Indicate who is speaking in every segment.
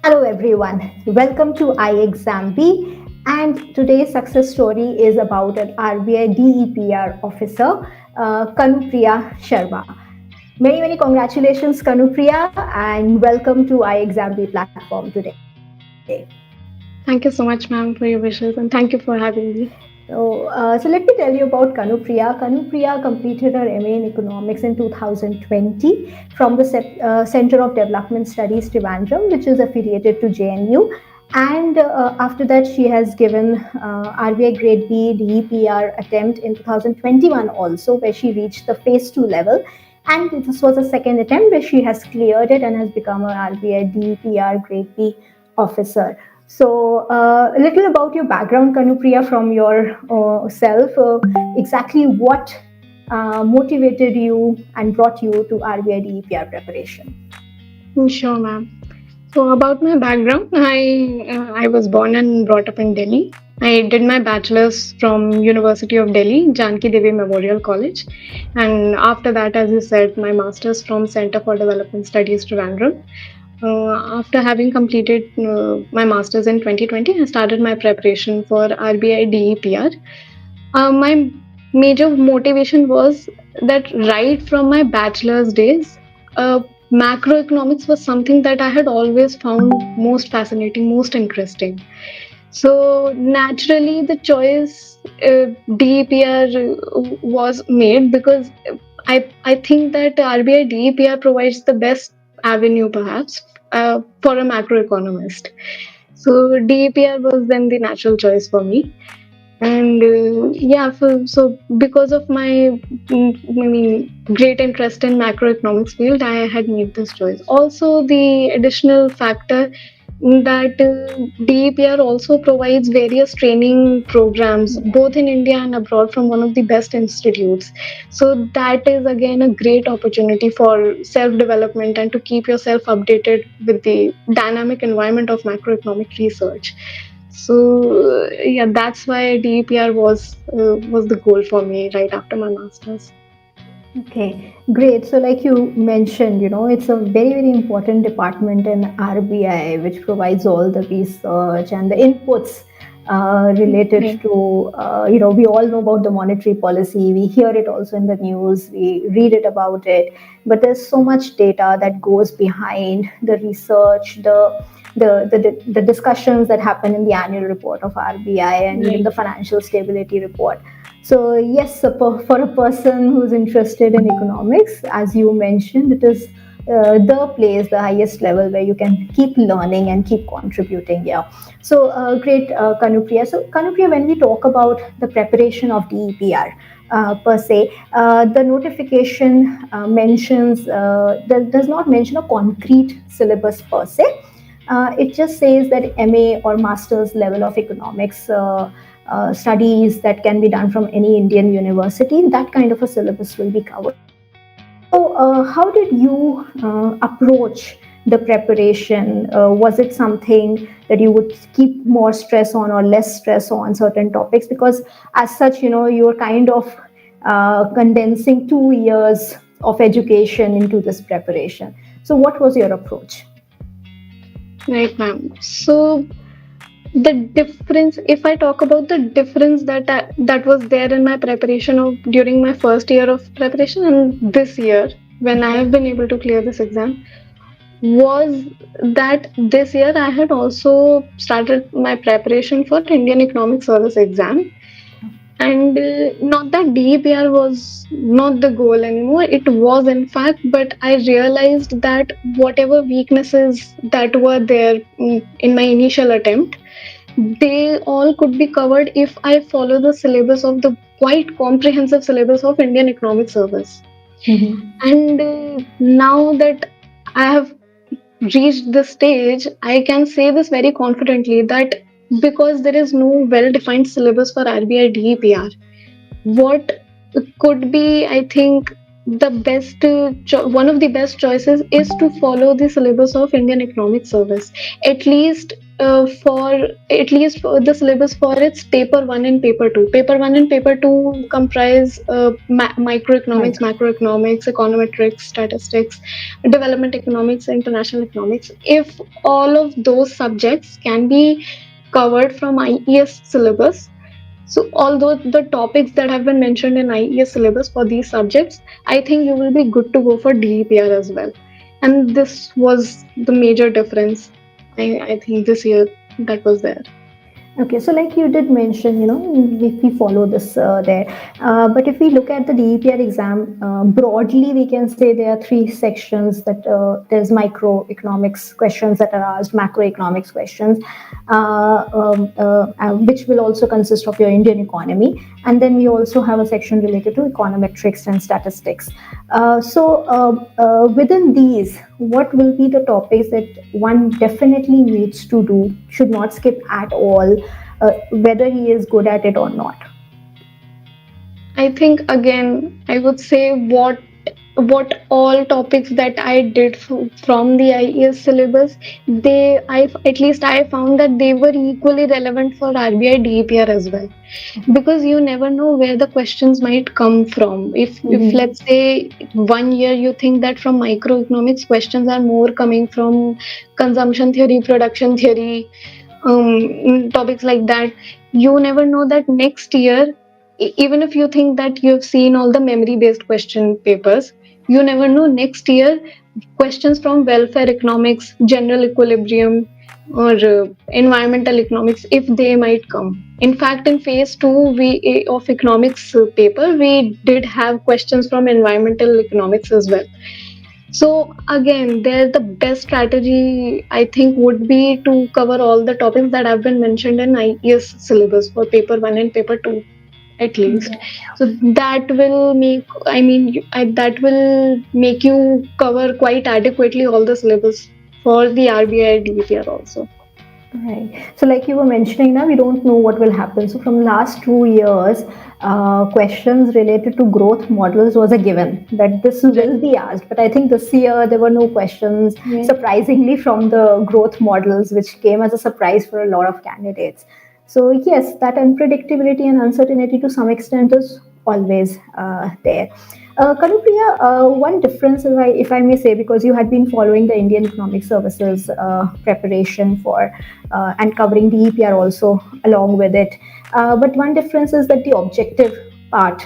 Speaker 1: Hello everyone, welcome to iExamB, and today's success story is about an RBI DEPR officer, Kanupriya Sharma. Many congratulations Kanupriya and welcome to iExamB platform today.
Speaker 2: Thank you so much, ma'am, for your wishes and thank you for having me.
Speaker 1: So let me tell you about Kanupriya. Kanupriya completed her MA in Economics in 2020 from the Center of Development Studies Trivandrum, which is affiliated to JNU. And after that, she has given RBI Grade B DEPR attempt in 2021 also, where she reached the Phase 2 level. And this was a second attempt where she has cleared it and has become an RBI DEPR Grade B officer. So, a little about your background, Kanupriya, from your self. Exactly what motivated you and brought you to RBI DEPR preparation?
Speaker 2: Sure, ma'am. So about my background, I was born and brought up in Delhi. I did my bachelor's from University of Delhi, Janki Devi Memorial College, and after that, as you said, my master's from Center for Development Studies, Trivandrum. After having completed my master's in 2020, I started my preparation for RBI DEPR. My major motivation was that right from my bachelor's days, macroeconomics was something that I had always found most fascinating, most interesting. So naturally, the choice DEPR was made because I think that RBI DEPR provides the best avenue, perhaps, for a macroeconomist. So DEPR was then the natural choice for me. And yeah, so because of my great interest in macroeconomics field, I had made this choice. Also, the additional factor that DEPR also provides various training programs both in India and abroad from one of the best institutes. So that is again a great opportunity for self development and to keep yourself updated with the dynamic environment of macroeconomic research. So yeah, that's why DEPR was the goal for me right after my masters.
Speaker 1: Okay, great. So, like you mentioned, it's a very important department in RBI which provides all the research and the inputs related
Speaker 2: Right.
Speaker 1: to, we all know about the monetary policy. We hear it also in the news. We read it about it. But there's so much data that goes behind the research, the discussions that happen in the annual report of RBI and even
Speaker 2: Right.
Speaker 1: the financial stability report. So yes, for a person who's interested in economics, as you mentioned, it is the place, the highest level where you can keep learning and keep contributing. Yeah. So great, Kanupriya. So Kanupriya, when we talk about the preparation of DEPR, per se, the notification does not mention a concrete syllabus per se. It just says that MA or master's level of economics studies that can be done from any Indian university, that kind of a syllabus will be covered. So, how did you approach the preparation? Was it something that you would keep more stress on or less stress on certain topics? Because, as such, you're kind of condensing 2 years of education into this preparation. So, what was your approach?
Speaker 2: Right, ma'am. So the difference, if I talk about the difference that was there in my preparation of during my first year of preparation and this year when I have been able to clear this exam, was that this year I had also started my preparation for Indian Economic Service exam. And not that DEPR was not the goal anymore, it was in fact, but I realized that whatever weaknesses that were there in my initial attempt, they all could be covered if I follow the syllabus of the quite comprehensive syllabus of Indian Economic Service.
Speaker 1: Mm-hmm.
Speaker 2: And now that I have reached this stage, I can say this very confidently that because there is no well defined syllabus for RBI DEPR, what could be, I think, the best one of the best choices is to follow the syllabus of Indian Economic Service. At least for at least for the syllabus for its paper 1 and paper 2. Paper 1 and paper 2 comprise microeconomics,
Speaker 1: Right.
Speaker 2: macroeconomics, econometrics, statistics, development economics, international economics. If all of those subjects can be covered from IES syllabus, so although the topics that have been mentioned in IES syllabus for these subjects, I think you will be good to go for DEPR as well. And this was the major difference. I think this year that was there.
Speaker 1: Okay, so like you did mention, if we follow this there, but if we look at the DEPR exam broadly, we can say there are three sections that there's microeconomics questions that are asked, macroeconomics questions, which will also consist of your Indian economy, and then we also have a section related to econometrics and statistics. So within these, what will be the topics that one definitely needs to do, should not skip at all, whether he is good at it or not?
Speaker 2: I think again, I would say what all topics that I did from the IES syllabus, I at least I found that they were equally relevant for RBI DEPR as well, because you never know where the questions might come from. If
Speaker 1: Mm-hmm.
Speaker 2: let's say 1 year you think that from microeconomics questions are more coming from consumption theory, production theory, topics like that, you never know that next year, even if you think that you've seen all the memory based question papers, you never know next year questions from welfare economics, general equilibrium, or environmental economics, if they might come. In fact, in phase 2 of economics paper, we did have questions from environmental economics as well. So again, there the best strategy I think would be to cover all the topics that have been mentioned in IES syllabus for paper 1 and paper 2 at least. So that will make, I mean, that will make you cover quite adequately all the syllabus for the RBI DEPR also.
Speaker 1: Right. So, like you were mentioning, now we don't know what will happen. So, from last 2 years, questions related to growth models was a given that this will be asked. But I think this year there were no questions, surprisingly, from the growth models, which came as a surprise for a lot of candidates. So, yes, that unpredictability and uncertainty to some extent is always there. Kanupriya, one difference, if I may say, because you had been following the Indian Economic Services preparation for and covering DEPR also along with it. But one difference is that the objective part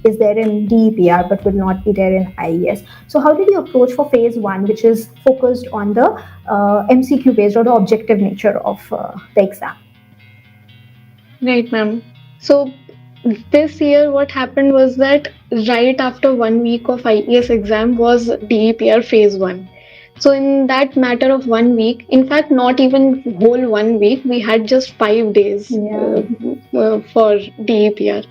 Speaker 1: is there in DEPR but will not be there in IES. So, how did you approach for phase 1, which is focused on the MCQ based or the objective nature of the exam?
Speaker 2: Right, ma'am. So this year, what happened was that right after 1 week of IES exam was DEPR phase 1. So in that matter of 1 week, in fact, not even whole 1 week, we had just 5 days for DEPR.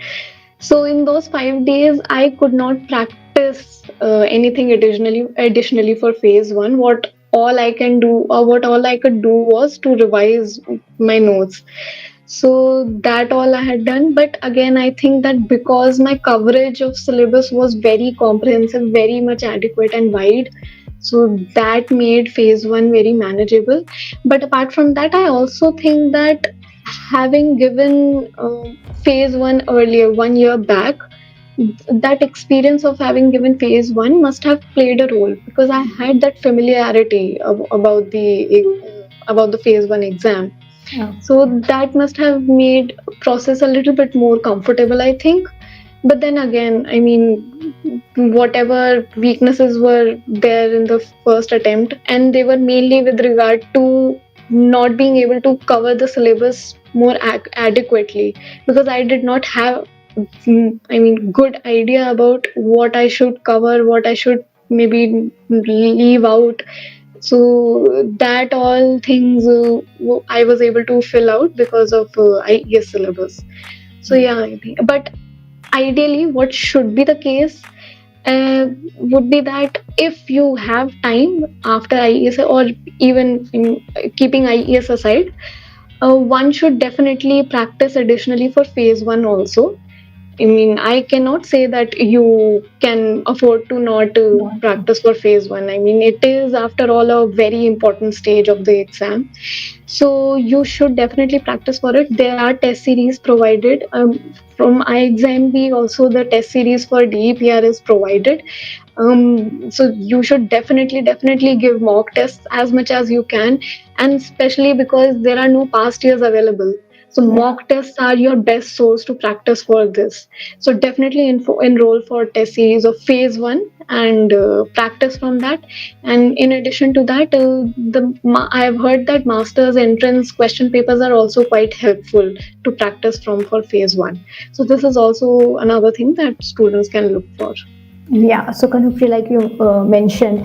Speaker 2: So in those 5 days, I could not practice anything additionally for phase 1. What all I can do, or what all I could do, was to revise my notes. So that all I had done. But again, I think that because my coverage of syllabus was very comprehensive, very much adequate and wide, so that made phase 1 very manageable. But apart from that, I also think that having given phase 1 earlier, 1 year back, that experience of having given phase 1 must have played a role, because I had that familiarity about the phase 1 exam. So that must have made process a little bit more comfortable, I think. But then again, I mean, whatever weaknesses were there in the first attempt, and they were mainly with regard to not being able to cover the syllabus more adequately, because I did not have, I mean, good idea about what I should cover, what I should maybe leave out. So that all things I was able to fill out because of IES syllabus. So yeah, I think. But ideally, what should be the case would be that if you have time after IES, or even keeping IES aside, one should definitely practice additionally for phase 1 also. I mean, I cannot say that you can afford to not
Speaker 1: Not-
Speaker 2: practice for phase one. I mean, it is, after all, a very important stage of the exam. So you should definitely practice for it. There are test series provided. From iExamB, also the test series for DEPR is provided. So you should definitely give mock tests as much as you can, and especially because there are no past years available. So
Speaker 1: Yeah.
Speaker 2: mock tests are your best source to practice for this. So definitely enroll for test series of phase one and practice from that. And in addition to that, I have heard that masters entrance question papers are also quite helpful to practice from for phase one. So this is also another thing that students can look for.
Speaker 1: Yeah, so Kanupriya, like you mentioned,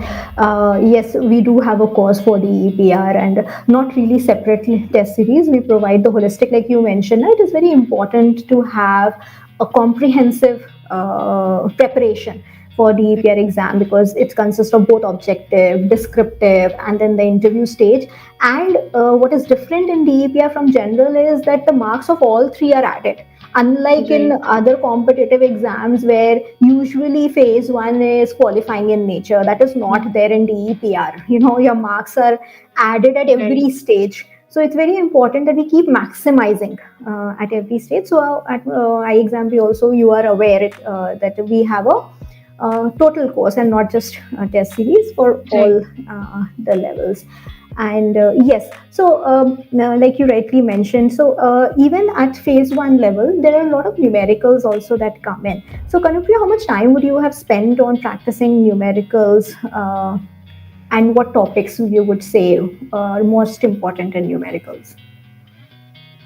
Speaker 1: yes, we do have a course for the EPR and not really separately test series. We provide the holistic, like you mentioned. It is very important to have a comprehensive preparation for the EPR exam because it consists of both objective, descriptive, and then the interview stage. And what is different in DEPR from general is that the marks of all three are added, unlike in
Speaker 2: Right.
Speaker 1: other competitive exams where usually phase one is qualifying in nature. That is not there in DEPR. Your marks are added at
Speaker 2: Right.
Speaker 1: every stage, so it's very important that we keep maximizing at every stage. So at iExam also, you are aware that we have a total course and not just test series for
Speaker 2: Right.
Speaker 1: all the levels. And yes, so like you rightly mentioned, so even at phase one level there are a lot of numericals also that come in. So Kanupriya, how much time would you have spent on practicing numericals, and what topics you would say are most important in numericals?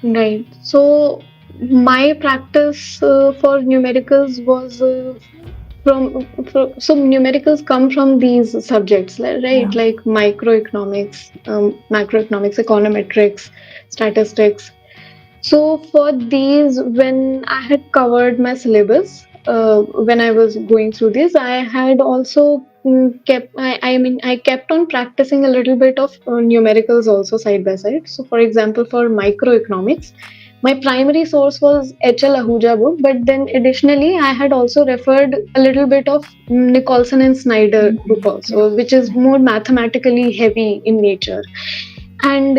Speaker 2: Right. So my practice for numericals was so numericals come from these subjects, right?
Speaker 1: Yeah.
Speaker 2: Like microeconomics, macroeconomics, econometrics, statistics. So for these, when I had covered my syllabus, when I was going through this, I had also kept. I kept on practicing a little bit of numericals also side by side. So, for example, for microeconomics, my primary source was H.L. Ahuja book, but then additionally, I had also referred a little bit of Nicholson and Snyder book
Speaker 1: Yeah.
Speaker 2: also, which is more mathematically heavy in nature. And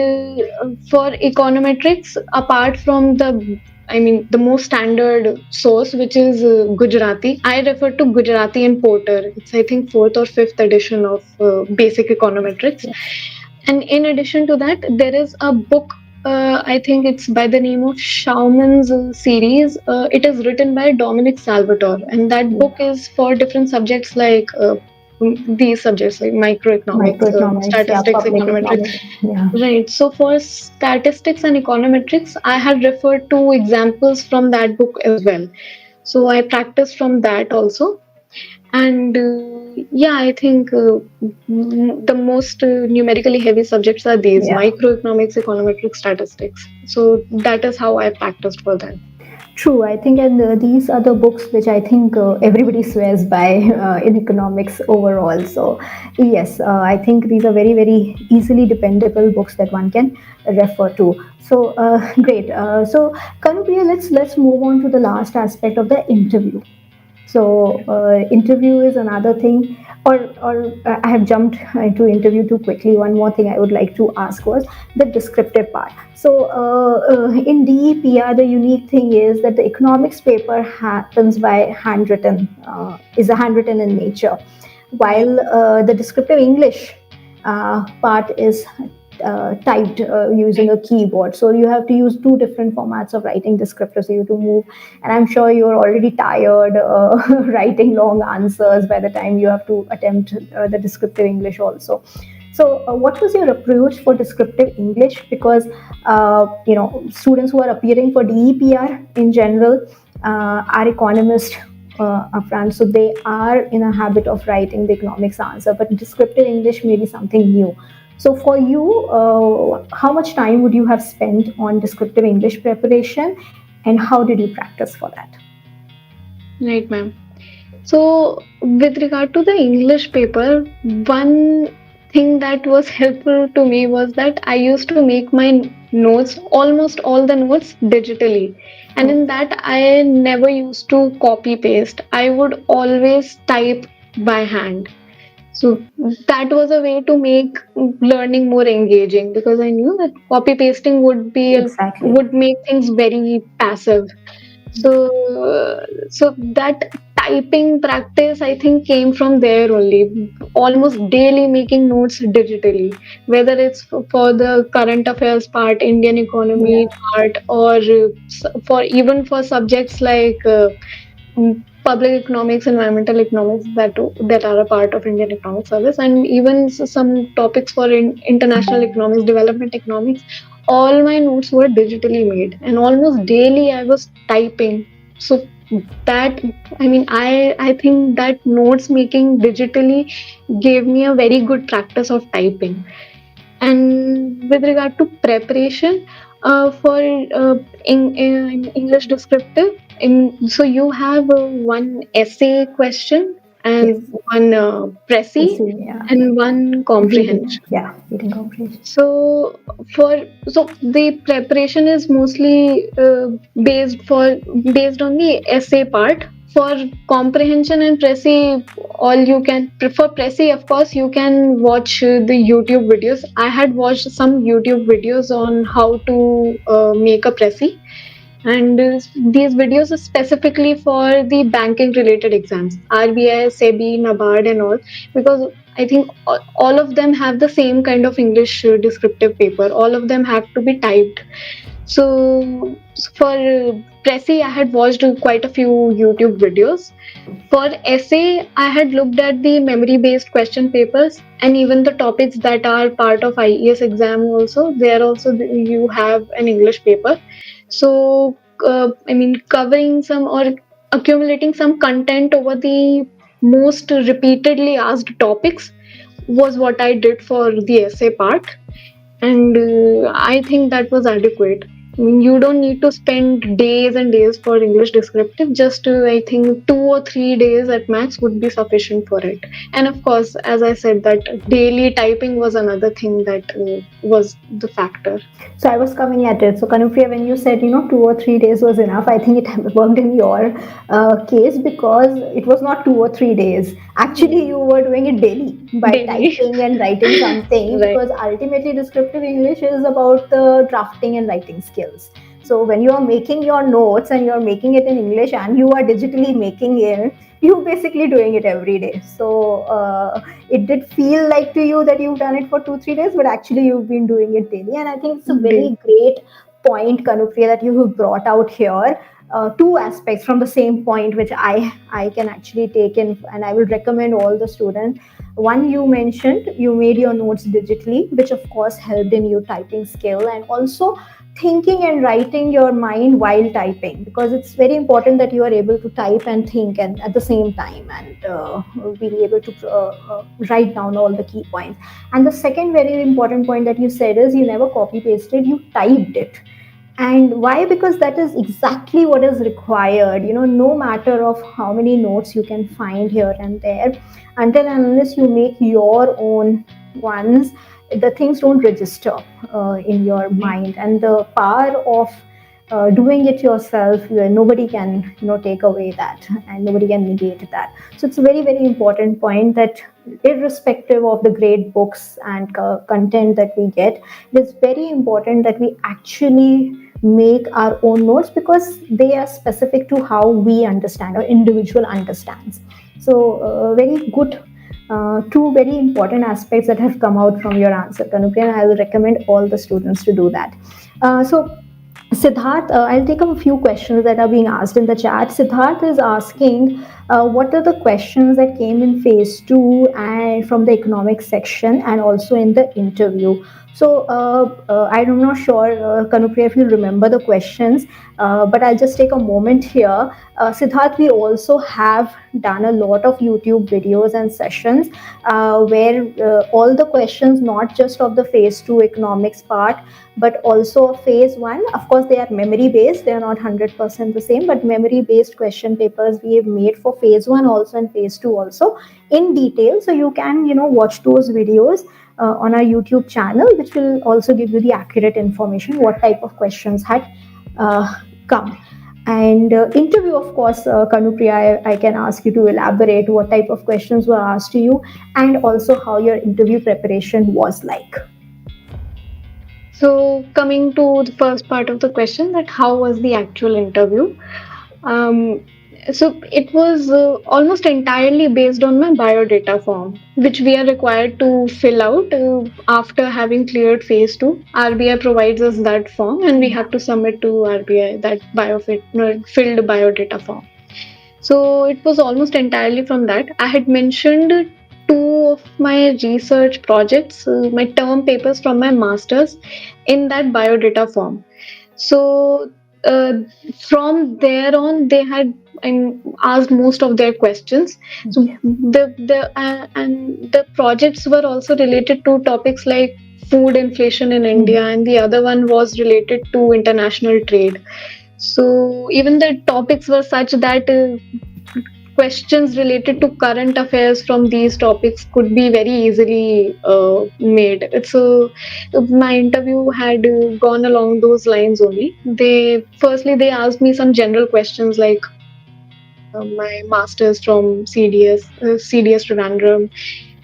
Speaker 2: for econometrics, apart from the most standard source, which is Gujarati, I refer to Gujarati and Porter. It's, I think, fourth or fifth edition of basic econometrics.
Speaker 1: Yes.
Speaker 2: And in addition to that, there is a book. I think it's by the name of Schauman's series. It is written by Dominic Salvatore, and that book
Speaker 1: Yeah.
Speaker 2: is for different subjects like these subjects like microeconomics,
Speaker 1: Microeconomics, yeah,
Speaker 2: statistics,
Speaker 1: public
Speaker 2: econometrics.
Speaker 1: economics, yeah.
Speaker 2: Right. So for statistics and econometrics, I had referred to examples from that book as well. So I practiced from that also. And yeah, I think the most numerically heavy subjects are these
Speaker 1: Yeah.
Speaker 2: microeconomics, econometrics, statistics. So that is how I practiced for them.
Speaker 1: True, I think, and these are the books which I think everybody swears by in economics overall. So, yes, I think these are very, very easily dependable books that one can refer to. So, great. So, Kanupriya, let's move on to the last aspect of the interview. So interview is another thing, or I have jumped into interview too quickly. One more thing I would like to ask was the descriptive part. So in DEPR, the unique thing is that the economics paper happens by handwritten, is a handwritten in nature,
Speaker 2: Right.
Speaker 1: while the descriptive English part is typed using
Speaker 2: Right.
Speaker 1: a keyboard. So you have to use two different formats of writing descriptors. So you have to move, and I'm sure you're already tired writing long answers by the time you have to attempt the descriptive English also. So, what was your approach for descriptive English? Because students who are appearing for DEPR in general are economists upfront, so they are in a habit of writing the economics answer. But descriptive English may be something new. So, for you, how much time would you have spent on descriptive English preparation, and how did you practice for that?
Speaker 2: Right, ma'am. So, with regard to the English paper, one thing that was helpful to me was that I used to make my notes, almost all the notes digitally. And in that, I never used to copy paste. I would always type by hand. So that was a way to make learning more engaging, because I knew that copy pasting
Speaker 1: Exactly.
Speaker 2: would make things very passive. So, so that typing practice, I think, came from there only. Almost daily making notes digitally, whether it's for the current affairs part, Indian economy
Speaker 1: Yeah.
Speaker 2: part, or for even for subjects like public economics, environmental economics, that are a part of Indian economic service, and even some topics for international economics, development economics. All my notes were digitally made, and almost daily I was typing. So that, I mean, I think that notes making digitally gave me a very good practice of typing. And with regard to preparation for English descriptive, so you have one essay question
Speaker 1: Yes.
Speaker 2: and one
Speaker 1: I
Speaker 2: précis
Speaker 1: see. Yeah.
Speaker 2: and one
Speaker 1: Reading.
Speaker 2: comprehension.
Speaker 1: Yeah. Reading comprehension.
Speaker 2: So the preparation is mostly based on the essay part. For comprehension and Prezi, all you can for Prezi, of course, you can watch the YouTube videos. I had watched some YouTube videos on how to make a Prezi, and these videos are specifically for the banking related exams, RBI, SEBI, NABARD, and all, because I think all of them have the same kind of English descriptive paper. All of them have to be typed. So for Prezi, I had watched quite a few YouTube videos. For essay, I had looked at the memory based question papers and even the topics that are part of IES exam also. There also you have an English paper. So, I mean, covering some or accumulating some content over the most repeatedly asked topics was what I did for the essay part, and I think that was adequate. I mean, you don't need to spend days and days for English descriptive. Just I think 2 or 3 days at max would be sufficient for it. And of course, as I said, that daily typing was another thing that was the factor.
Speaker 1: So I was coming at it. So Kanupriya, when you said 2 or 3 days was enough, I think it worked in your case because it was not 2 or 3 days. Actually, you were doing it daily by
Speaker 2: Daily.
Speaker 1: typing and writing something
Speaker 2: Right.
Speaker 1: because ultimately descriptive English is about the drafting and writing skills. So when you are making your notes and you are making it in English and you are digitally making it, you basically doing it every day. So it did feel like to you that you've done it for 2 3 days, but actually you've been doing it daily. And I think it's a very great point, Kanupriya, that you have brought out here. Two aspects from the same point which I can actually take in, and I will recommend all the students. One, you mentioned you made your notes digitally, which of course helped in your typing skill, and also thinking and writing your mind while typing, because it's very important that you are able to type and think and at the same time, and being able to write down all the key points. And the second very important point that you said is you never copy pasted, you typed it. And why? Because that is exactly what is required, no matter of how many notes you can find here and there, until and unless you make your own ones, the things don't register in your mind. And the power of doing it yourself, nobody can take away that, and nobody can negate that. So it's a very very important point that irrespective of the great books and content that we get, it is very important that we actually make our own notes, because they are specific to how we understand or individual understands. So very good, two very important aspects that have come out from your answer, Kanupriya, and I will recommend all the students to do that. So Siddharth, I'll take up a few questions that are being asked in the chat. Siddharth is asking, what are the questions that came in phase two and from the economics section and also in the interview? So I'm not sure, Kanupriya, if you remember the questions, but I'll just take a moment here. Siddharth, we also have done a lot of YouTube videos and sessions where all the questions, not just of the phase two economics part, but also phase one. Of course, they are memory based, they are not 100% the same, but memory based question papers we have made for phase one also and phase two also in detail. So you can watch those videos. on our YouTube channel, which will also give you the accurate information what type of questions had come. And interview, of course, Kanupriya, I can ask you to elaborate what type of questions were asked to you and also how your interview preparation was like.
Speaker 2: So coming to the first part of the question, that how was the actual interview? Um, so it was almost entirely based on my biodata form, which we are required to fill out after having cleared phase two. RBI provides us that form, and we have to submit to RBI that filled biodata form. So it was almost entirely from that. I had mentioned two of my research projects, my term papers from my masters, in that biodata form. So uh, from there on, they had asked most of their questions. So the projects were also related to topics like food inflation in India, and the other one was related to international trade. So even the topics were such that questions related to current affairs from these topics could be very easily made. So my interview had gone along those lines only. They asked me some general questions like my masters from CDS Trivandrum,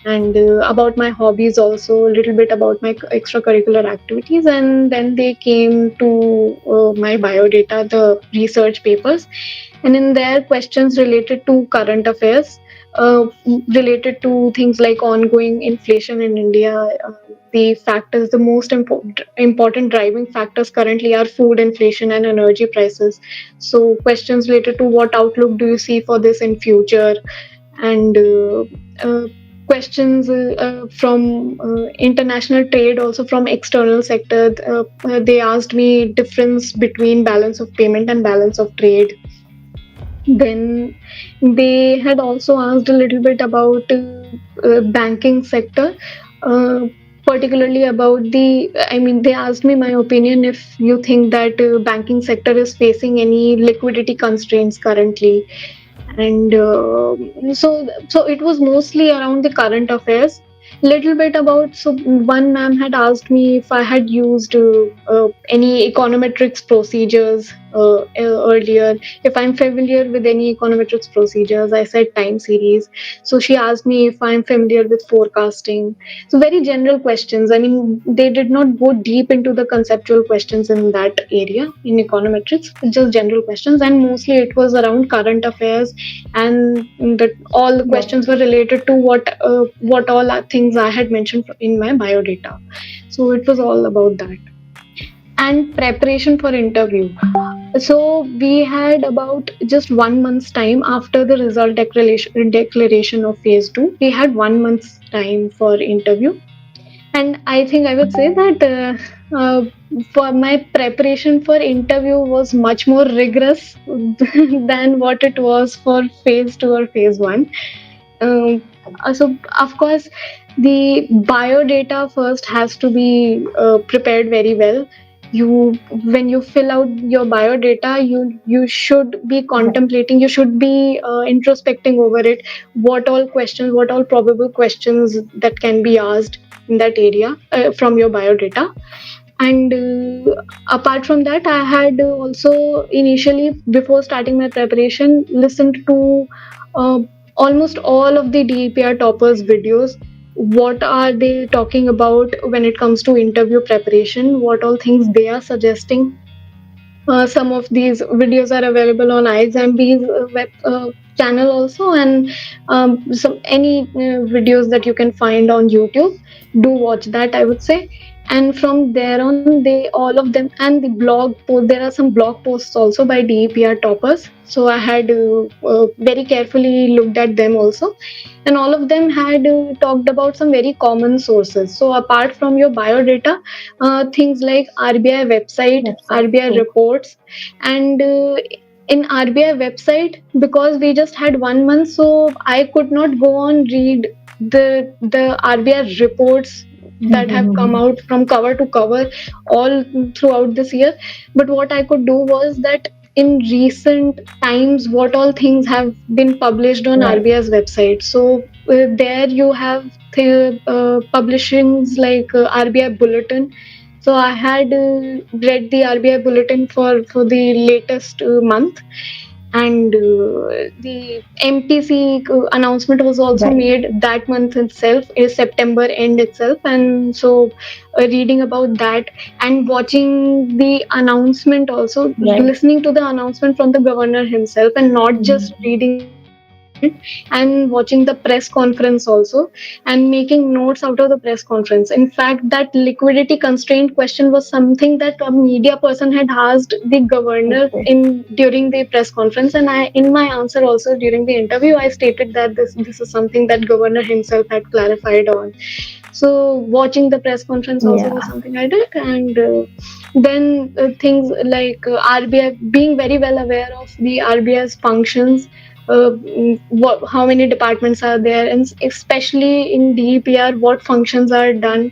Speaker 2: and about my hobbies also, a little bit about my extracurricular activities, and then they came to my biodata, the research papers, and in their questions related to current affairs, related to things like ongoing inflation in India. The factors, the most important driving factors currently are food inflation and energy prices. So questions related to what outlook do you see for this in future, and questions from international trade, also from external sector. They asked me difference between balance of payment and balance of trade. Then they had also asked a little bit about banking sector, uh, particularly about they asked me my opinion if you think that banking sector is facing any liquidity constraints currently. And so it was mostly around the current affairs, little bit about. So one ma'am had asked me if I had used any econometrics procedures earlier, if I'm familiar with any econometrics procedures. I said time series. So she asked me if I'm familiar with forecasting. So very general questions. I mean, they did not go deep into the conceptual questions in that area in econometrics, just general questions, and mostly it was around current affairs, and that all the questions were related to what all things I had mentioned in my biodata. So it was all about that. And preparation for interview. So we had about just 1 month's time after the result declaration of phase two. We had 1 month's time for interview, and I think I would say that for my preparation for interview was much more rigorous than what it was for phase two or phase one. So of course, the biodata first has to be prepared very well. You When you fill out your biodata, you should be contemplating, you should be introspecting over it, what all probable questions that can be asked in that area from your biodata. And apart from that, I had also initially, before starting my preparation, listened to uh, almost all of the DEPR toppers videos. What are they talking about when it comes to interview preparation, what all things they are suggesting. Some of these videos are available on iExamB's web channel also, and some any videos that you can find on YouTube. Do watch that, I would say. And from there on, they all of them, and the blog post. There are some blog posts also by DEPR toppers. So I had very carefully looked at them also, and all of them had talked about some very common sources. So apart from your biodata, things like RBI website, RBI reports, and in RBI website, because we just had 1 month, so I could not go on read the RBI reports that have come out from cover to cover all throughout this year. But what I could do was that in recent times, what all things have been published on RBI's website. So there you have the publishings like RBI Bulletin. So I had read the RBI Bulletin for the latest month, and the MPC announcement was also
Speaker 1: Right.
Speaker 2: made that month itself, is September end itself. And so reading about that and watching the announcement, also
Speaker 1: Right.
Speaker 2: listening to the announcement from the governor himself, and not just
Speaker 1: Mhm.
Speaker 2: reading the announcement, and watching the press conference also, and making notes out of the press conference. In fact, that liquidity constraint question was something that a media person had asked the governor
Speaker 1: Okay.
Speaker 2: in during the press conference, and I, in my answer also during the interview, I stated that this is something that governor himself had clarified on. So watching the press conference also was
Speaker 1: Yeah.
Speaker 2: something I did. And then things like RBI, being very well aware of the RBI's functions, how many departments are there, and especially in DEPR, what functions are done,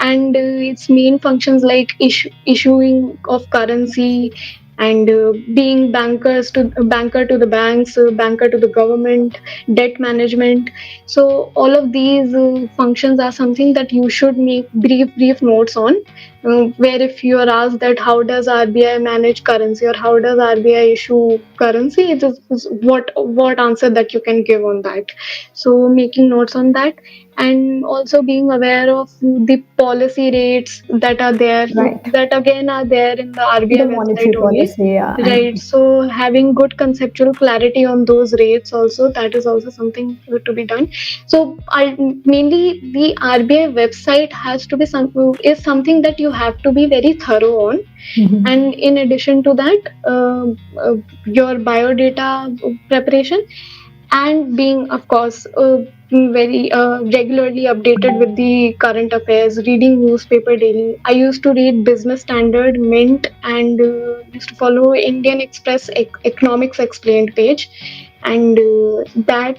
Speaker 2: and its main functions like issuing of currency, and being banker to the banks, banker to the government, debt management. So all of these functions are something that you should make brief notes on, where if you are asked that how does RBI manage currency, or how does RBI issue currency, it is what answer that you can give on that. So making notes on that, and also being aware of the policy rates that are there,
Speaker 1: Right.
Speaker 2: that again are there in the RBI
Speaker 1: The monetary
Speaker 2: website only.
Speaker 1: policy. Yeah.
Speaker 2: Right. So having good conceptual clarity on those rates also, that is also something to be done. So mainly the RBI website has to be is something that you have to be very thorough on.
Speaker 1: Mhm.
Speaker 2: And in addition to that, your biodata preparation, and being, of course, very regularly updated with the current affairs, reading newspaper daily. I used to read Business Standard, Mint, and used to follow Indian Express Economics Explained page, and that.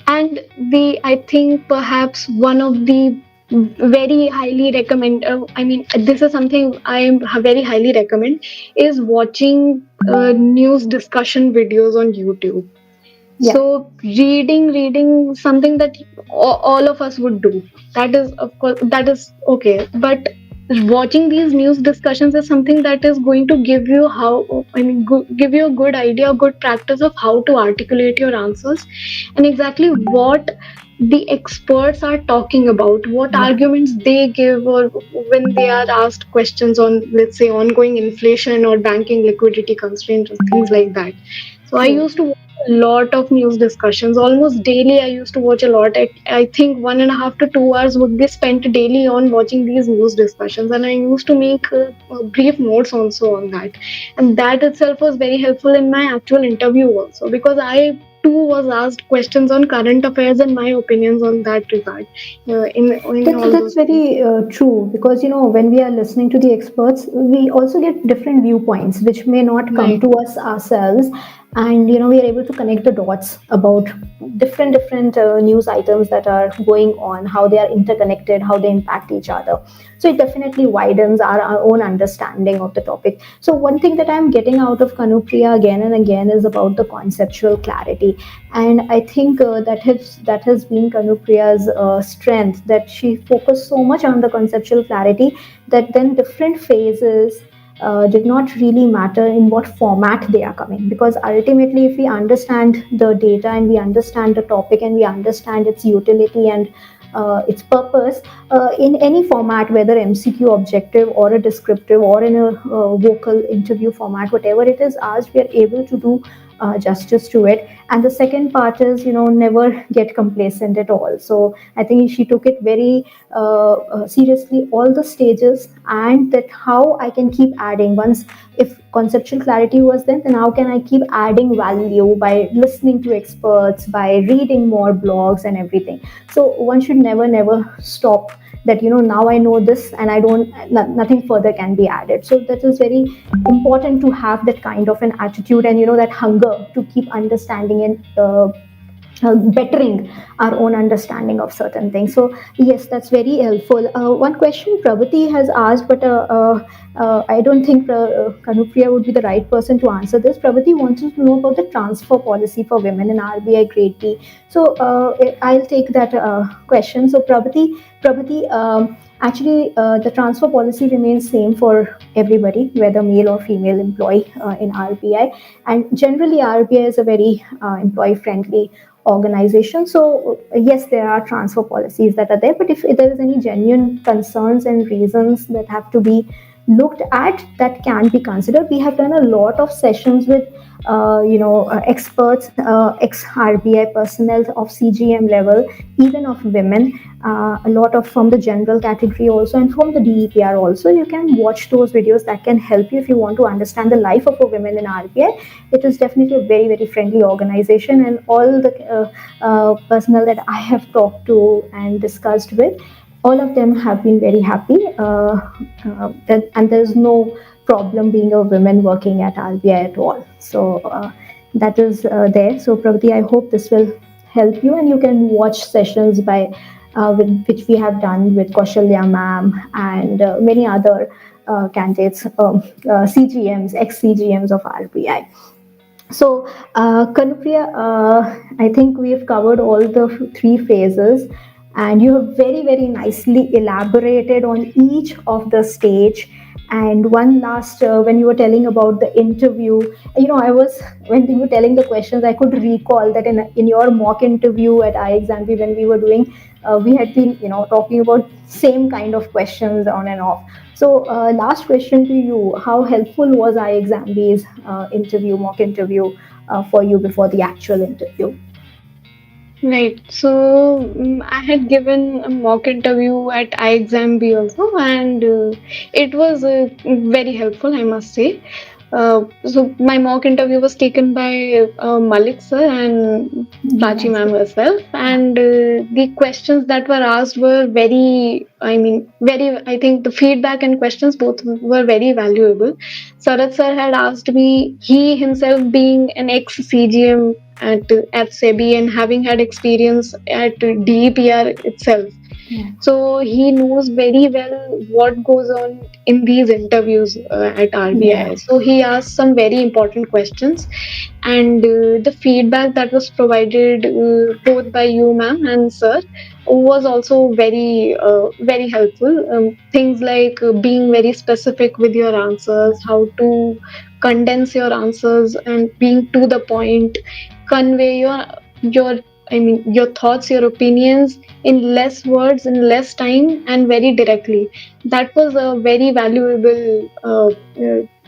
Speaker 2: And the, I think perhaps one of the very highly recommend, I mean, this is something I very highly recommend, is watching news discussion videos on YouTube.
Speaker 1: Yeah.
Speaker 2: So reading something that all of us would do. That is, of course, that is okay. But watching these news discussions is something that is going to give you give you a good idea, a good practice of how to articulate your answers, and exactly what the experts are talking about, what
Speaker 1: Yeah.
Speaker 2: arguments they give, or when they are asked questions on, let's say, ongoing inflation or banking liquidity constraints, things like that. So I
Speaker 1: True.
Speaker 2: used to a lot of news discussions almost daily. I used to watch a lot. I think 1.5 to 2 hours would be spent daily on watching these news discussions, and I used to make brief notes also on that. And that itself was very helpful in my actual interview also, because I too was asked questions on current affairs and my opinions on that regard, in all
Speaker 1: That's
Speaker 2: those things.
Speaker 1: very true, because when we are listening to the experts, we also get different viewpoints which may not come
Speaker 2: Right.
Speaker 1: to us ourselves, and we are able to connect the dots about different news items that are going on, how they are interconnected, how they impact each other. So it definitely widens our own understanding of the topic. So one thing that I'm getting out of Kanupriya again and again is about the conceptual clarity, and I think that has been Kanupriya's strength, that she focused so much on the conceptual clarity that then different phases did not really matter in what format they are coming, because ultimately if we understand the data and we understand the topic and we understand its utility and its purpose, in any format, whether MCQ objective or a descriptive or in a vocal interview format, whatever it is asked, we are able to do justice to it. And the second part is, never get complacent at all. So I think she took it very seriously, all the stages, and that how I can keep adding. Once, if conceptual clarity was there, then how can I keep adding value by listening to experts, by reading more blogs and everything. So one should never stop, that now I know this and I don't, nothing further can be added. So that is very important to have that kind of an attitude, and that hunger to keep understanding and bettering our own understanding of certain things. So yes, that's very helpful. One question Prabhati has asked, but I don't think Kanupriya would be the right person to answer this. Prabhati wants to know about the transfer policy for women in RBI Grade B. So I'll take that question. So Prabhati, actually, the transfer policy remains same for everybody, whether male or female employee in RBI. And generally, RBI is a very employee-friendly organization. So yes, there are transfer policies that are there, but if there is any genuine concerns and reasons that have to be looked at, that can be considered. We have done a lot of sessions with experts, ex RBI personnel of CGM level, even of women, a lot of from the general category also, and from the DEPR also. You can watch those videos. That can help you if you want to understand the life of a woman in RBI. It is definitely a very, very friendly organization, and all the personnel that I have talked to and discussed with, all of them have been very happy, and there's no problem being a woman working at RBI at all. So that is there. So Prabhati, I hope this will help you, and you can watch sessions by which we have done with Kaushalya Ma'am and many other candidates, CGMs, ex-CGMs of RBI. So, Kanupriya, I think we've covered all the three phases, and you have very, very nicely elaborated on each of the stage. And one last, when you were telling about the interview, when you were telling the questions, I could recall that in your mock interview at iExamB, when we were doing, we had been, talking about same kind of questions on and off. So, last question to you: how helpful was iExamB's mock interview, for you before the actual interview?
Speaker 2: Right. So I had given a mock interview at iExamB also, and it was very helpful, I must say. So my mock interview was taken by Malik sir and Prachi Ma'am herself, and the questions that were asked were very, I think the feedback and questions both were very valuable. Sarat sir had asked me, he himself being an ex-CGM at SEBI and having had experience at DEPR itself.
Speaker 1: Yeah.
Speaker 2: So he knows very well what goes on in these interviews at RBI.
Speaker 1: Yeah.
Speaker 2: So he asked some very important questions, and the feedback that was provided both by you, ma'am, and sir was also very helpful. Things like being very specific with your answers, how to condense your answers, and being to the point, convey your your thoughts, your opinions in less words, in less time, and very directly. That was a very valuable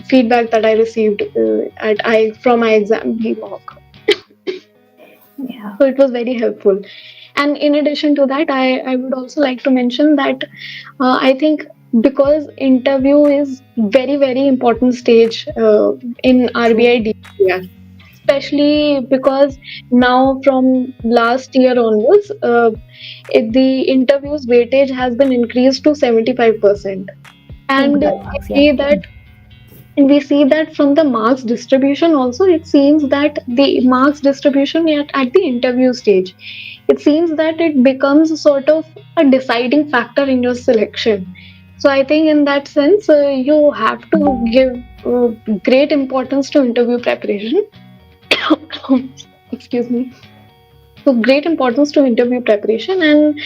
Speaker 2: feedback that I received from my exam mock.
Speaker 1: Yeah.
Speaker 2: So it was very helpful. And in addition to that, I would also like to mention that I think because interview is very important stage in RBI DPR, especially because now from last year onwards, the interviews weightage has been increased to 75%. And
Speaker 1: Marks, yeah.
Speaker 2: we see that from the marks distribution also, it seems that the marks distribution at the interview stage, it seems that it becomes sort of a deciding factor in your selection. So I think in that sense, you have to give great importance to interview preparation. Excuse me. So great importance to interview preparation, and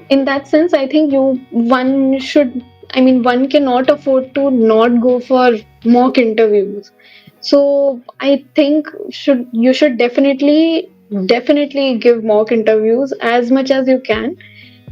Speaker 2: in that sense, I think one cannot afford to not go for mock interviews. So I think you should definitely give mock interviews as much as you can.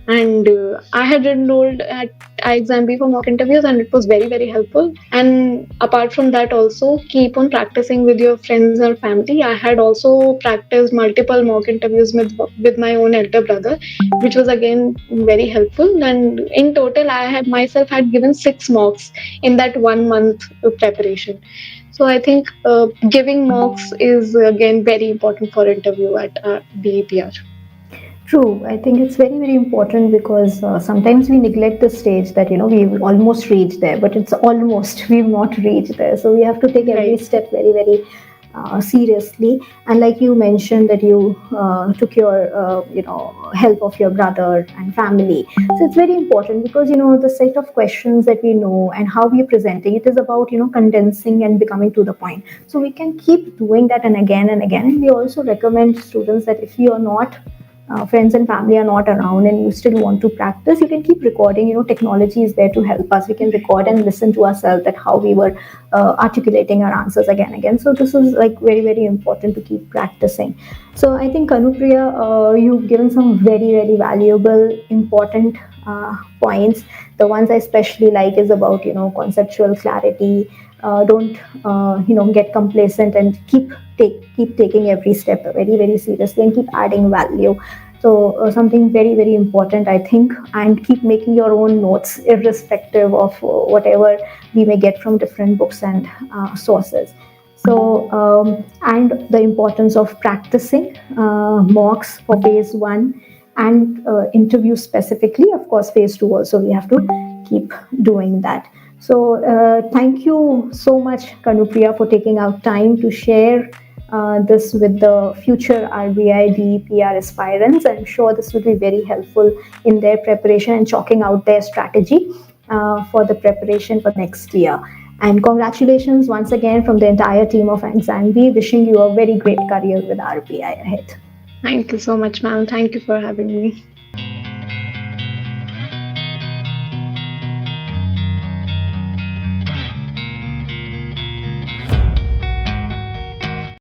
Speaker 2: And I had enrolled at iExamB for mock interviews, and it was very helpful. And apart from that, also keep on practicing with your friends or family. I had also practiced multiple mock interviews with my own elder brother, which was again very helpful. And in total, I had myself had given 6 mocks in that 1 month of preparation. So I think giving mocks is again very important for interview at DEPR.
Speaker 1: True. I think it's very, very important because sometimes we neglect the stage that, we've almost reached there, but it's almost, we've not reached there. So we have to take every
Speaker 2: Right.
Speaker 1: step very, very seriously. And like you mentioned that you took your help of your brother and family, so it's very important because the set of questions that we know and how we're presenting it is about condensing and becoming to the point. So we can keep doing that and again and again. And we also recommend students that if you are not friends and family are not around and you still want to practice, you can keep recording. Technology is there to help us. We can record and listen to ourselves that how we were articulating our answers again and again. So this is like very, very important to keep practicing. So I think Kanupriya, you've given some very, very valuable, important points. The ones I especially like is about conceptual clarity. Don't get complacent and keep taking every step very, very seriously and keep adding value. So something very, very important, I think. And keep making your own notes irrespective of whatever we may get from different books and sources. So and the importance of practicing mocks for phase 1 and interview specifically. Of course, phase 2 also we have to keep doing that. So thank you so much, Kanupriya, for taking out time to share this with the future RBI DEPR aspirants. I'm sure this will be very helpful in their preparation and chalking out their strategy for the preparation for next year. And congratulations once again from the entire team of Anxanvi. Wishing you a very great career with RBI ahead.
Speaker 2: Thank you so much, ma'am. Thank you for having me.